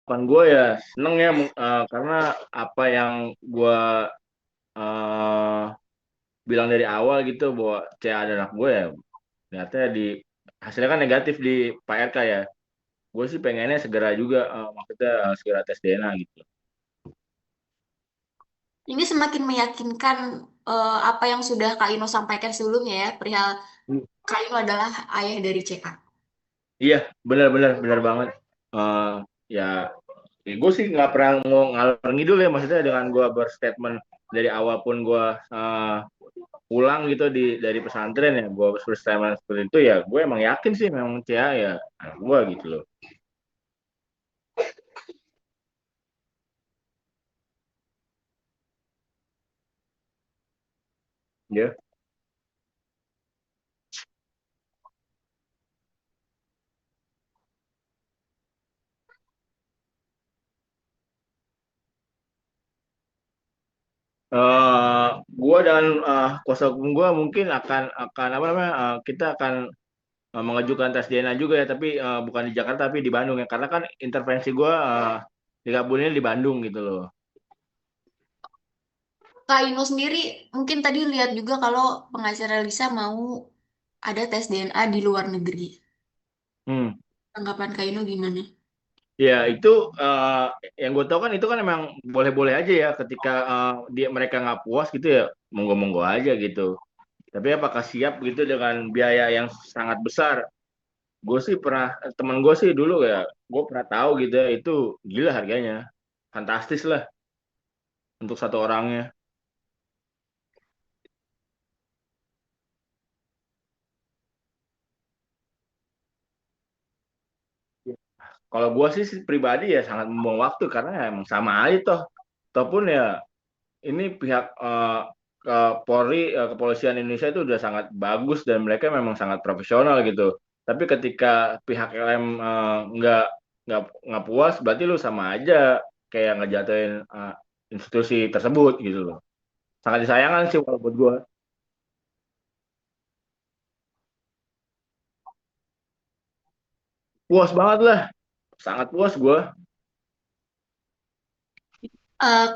Kan gue ya seneng ya karena apa yang gue eh, bilang dari awal gitu bahwa CA ada anak gue ya ternyata di hasilnya kan negatif di Pak RK ya. Gue sih pengennya segera juga maksudnya segera tes DNA gitu. Ini semakin meyakinkan apa yang sudah Kak Ino sampaikan sebelumnya ya, perihal Hmm. Kak Ino adalah ayah dari CA. Iya, benar-benar benar banget. Eh, ya, gue sih nggak pernah mau ngalor ngidul ya, maksudnya dengan gue berstatement dari awal pun gue pulang gitu dari pesantren ya, gue berstatement seperti itu ya, gue emang yakin sih memang Cia ya anak gue gitu loh. Ya. Gue dan kuasa hukum gue mungkin akan apa namanya kita akan mengajukan tes DNA juga ya, tapi bukan di Jakarta tapi di Bandung ya, karena kan intervensi gue digabungin di Bandung gitu loh. Kak Ino sendiri mungkin tadi lihat juga kalau pengacara Lisa mau ada tes DNA di luar negeri. Hmm. Tanggapan Kak Ino gimana? Ya itu eh, yang gue tahu kan itu kan emang boleh-boleh aja ya ketika dia mereka nggak puas gitu ya, monggo-monggo aja gitu. Tapi apakah siap gitu dengan biaya yang sangat besar? Gue sih pernah teman gue sih dulu ya, gue pernah tahu gitu ya, itu gila harganya, fantastis lah untuk satu orangnya. Kalau gue sih pribadi ya sangat membuang waktu karena ya emang sama aja toh. Ataupun ya ini pihak ke Polri, kepolisian Indonesia itu udah sangat bagus dan mereka memang sangat profesional gitu. Tapi ketika pihak LM nggak puas, berarti lu sama aja kayak ngejatuhin institusi tersebut gitu loh. Sangat disayangkan sih kalau buat gue. Puas banget lah, sangat puas gue.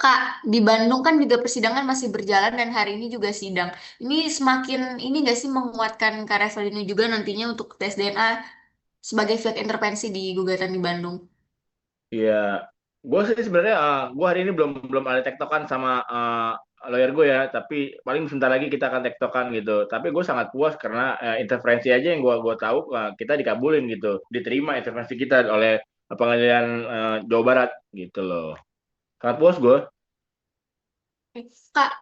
Kak, di Bandung kan juga persidangan masih berjalan dan hari ini juga sidang. Ini semakin ini nggak sih menguatkan Kak Revelino juga nantinya untuk tes DNA sebagai pihak intervensi di gugatan di Bandung. Iya, gue sih sebenarnya gue hari ini belum belum ada tektokan sama lawyer gue ya, tapi paling sebentar lagi kita akan tektokan gitu. Tapi gue sangat puas karena intervensi aja yang gue tahu kita dikabulin gitu, diterima intervensi kita oleh pengadilan Jawa Barat gitu loh. Sangat puas gue. Oke. Kak,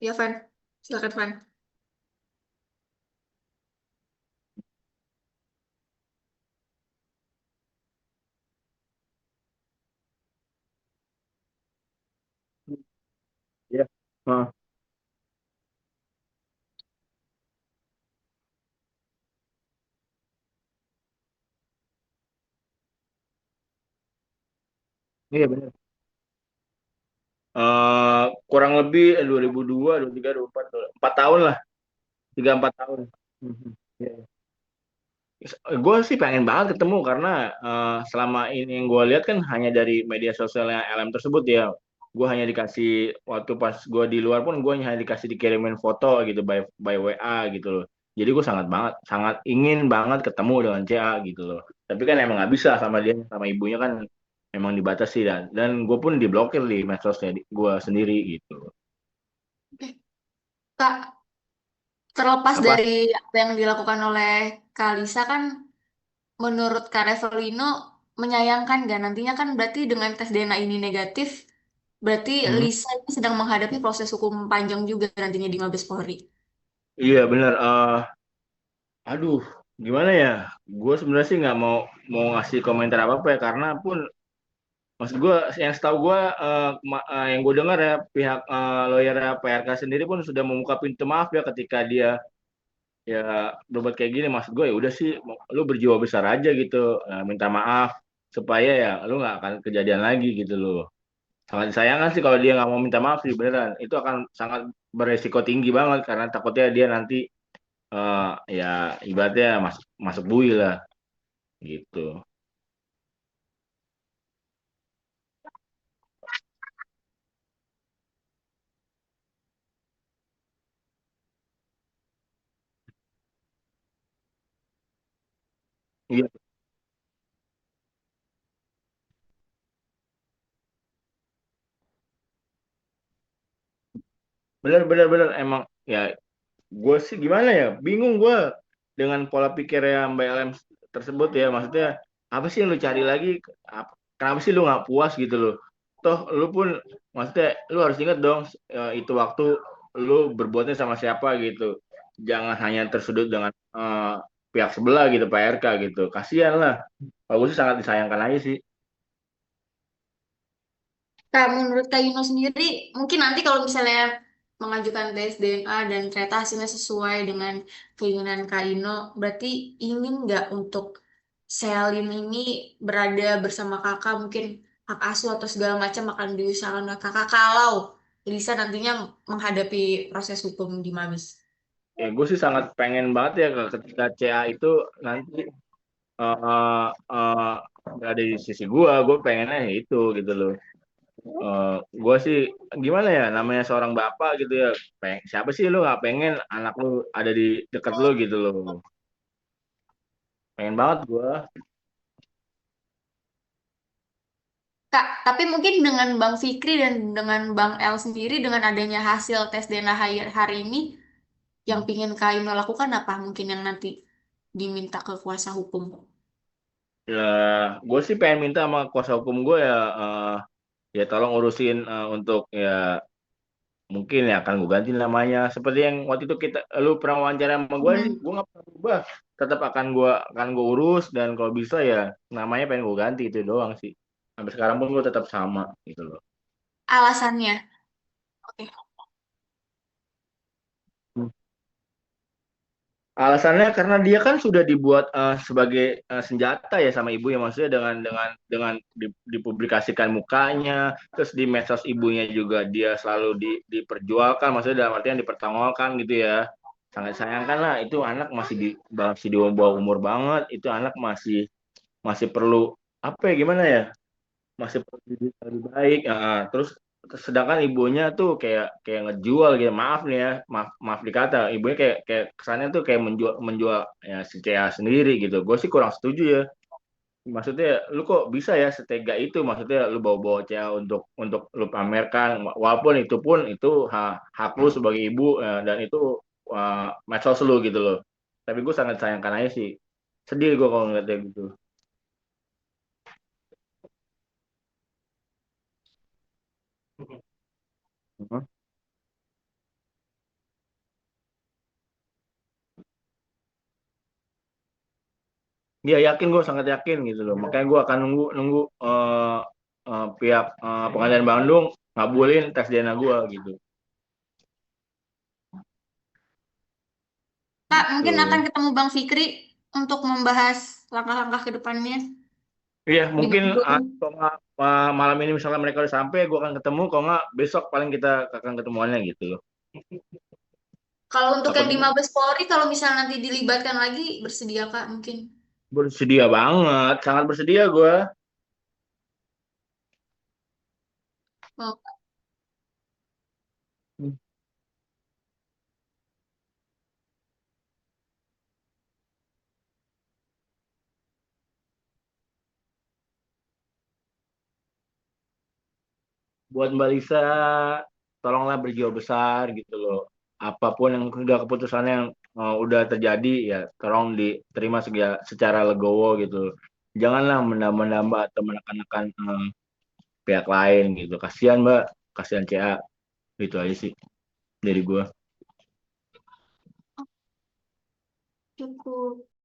ya Van, silakan Van. Iya. Ah, iya benar. Kurang lebih 2002, 2003, 2004, 4 tahun lah, 3 4 tahun. Mhm. Iya. Gue sih pengen banget ketemu karena selama ini yang gue lihat kan hanya dari media sosialnya LM tersebut ya. Gue hanya dikasih waktu pas gue di luar pun gue hanya dikasih dikirimin foto gitu by WA gitu loh. Jadi gue sangat ingin banget ketemu dengan CA gitu loh. Tapi kan emang nggak bisa sama dia sama ibunya kan emang dibatasi dan gue pun diblokir di medsosnya gue sendiri gitu. Oke. Kak, terlepas Apa? dari apa yang dilakukan oleh Kak Lisa kan menurut Kak Revelino menyayangkan gak nantinya kan berarti dengan tes DNA ini negatif berarti Hmm. Lisa ini sedang menghadapi proses hukum panjang juga nantinya di Mabes Polri. Iya benar. Aduh, gimana ya? Gue sebenarnya sih nggak mau mau ngasih komentar apa apa ya karena pun maksud gue yang setahu gue yang gue dengar ya pihak lawyer PRK sendiri pun sudah membuka pintu maaf ya ketika dia ya berbuat kayak gini. Maksud gue ya udah sih lu berjiwa besar aja gitu, minta maaf supaya ya lu nggak akan kejadian lagi gitu loh. Sangat disayangkan sih kalau dia nggak mau minta maaf sih beneran. Itu akan sangat beresiko tinggi banget karena takutnya dia nanti eh, ya ibaratnya masuk masuk bui lah gitu. bener bener bener emang ya gue sih gimana ya bingung gue dengan pola pikir yang Mbak LM tersebut ya maksudnya apa sih yang lu cari lagi. Kenapa sih lu nggak puas gitu loh, toh lu pun maksudnya lu harus ingat dong itu waktu lu berbuatnya sama siapa gitu, jangan hanya tersudut dengan pihak sebelah gitu Pak RK gitu, kasihan lah. Kalau gue sih sangat disayangkan aja sih. Kak, menurut Kak Yuno sendiri, mungkin nanti kalau misalnya mengajukan tes DNA dan ternyata hasilnya sesuai dengan keinginan Kak Yuno, berarti ingin nggak untuk Selin ini berada bersama kakak, mungkin hak asuh atau segala macam akan diusahakan oleh kakak kalau Lisa nantinya menghadapi proses hukum di Mabes. Ya gue sih sangat pengen banget ya ketika CA itu nanti uh, uh, ada di sisi gue pengennya ya itu gitu loh. Gue sih gimana ya namanya seorang bapak gitu ya, siapa sih lu nggak pengen anak lu ada di dekat lu gitu loh, pengen banget gue. Kak, tapi mungkin dengan Bang Fikri dan dengan Bang El sendiri, dengan adanya hasil tes DNA hari ini, yang pingin Kak Ino lakukan apa mungkin yang nanti diminta ke kuasa hukum? Ya gue sih pengen minta sama kuasa hukum gue ya, ya tolong urusin untuk ya mungkin ya akan gue ganti namanya seperti yang waktu itu lu pernah wawancara sama gue sih, Hmm. gue nggak pernah berubah, tetap akan gue urus dan kalau bisa ya namanya pengen gue ganti itu doang sih, sampai sekarang pun gue tetap sama gitu loh. Alasannya. Oke. Alasannya karena dia kan sudah dibuat sebagai senjata ya sama ibu ya, maksudnya dengan dipublikasikan mukanya, terus di medsos ibunya juga dia selalu diperjualkan, maksudnya dalam artian dipertontonkan gitu ya. Sangat sayangkan lah itu anak masih di bawah umur banget, itu anak masih masih perlu apa ya gimana ya, masih lebih lebih baik. Terus sedangkan ibunya tuh kayak kayak ngejual gitu, maaf nih ya, maaf maaf dikata, ibunya kayak kayak kesannya tuh kayak menjual menjual ya si Cea sendiri gitu. Gue sih kurang setuju ya, maksudnya lu kok bisa ya setega itu, maksudnya lu bawa-bawa Cea untuk lu pamerkan, walaupun itu pun itu hak lu sebagai ibu dan itu medsos lu gitu loh. Tapi gue sangat sayangkan aja sih, sedih gue kalau ngeliatnya gitu. Dia yakin, gue sangat yakin gitu loh. Makanya gue akan nunggu nunggu pihak pengadilan Bandung ngabulin tes DNA gue gitu. Kak, Gitu. mungkin akan ketemu Bang Fikri untuk membahas langkah-langkah ke depannya Iya, di mungkin Bandung. kalau nggak, malam ini misalnya mereka udah sampai, gue akan ketemu. Kalau nggak besok paling kita akan ketemuannya gitu loh. Kalau untuk Apa yang di tuh? Mabes Polri, kalau misalnya nanti dilibatkan lagi, bersedia Kak mungkin. Bersedia banget, sangat bersedia gue. Oh, Buat Mbak Lisa, tolonglah berjiwa besar gitu loh. Apapun yang sudah keputusannya yang udah terjadi ya, tolong diterima secara legowo gitu. Janganlah menambah-nambah atau menekan-nekan pihak lain gitu. Kasihan Mbak, kasihan CA, itu aja sih dari gua. cukup.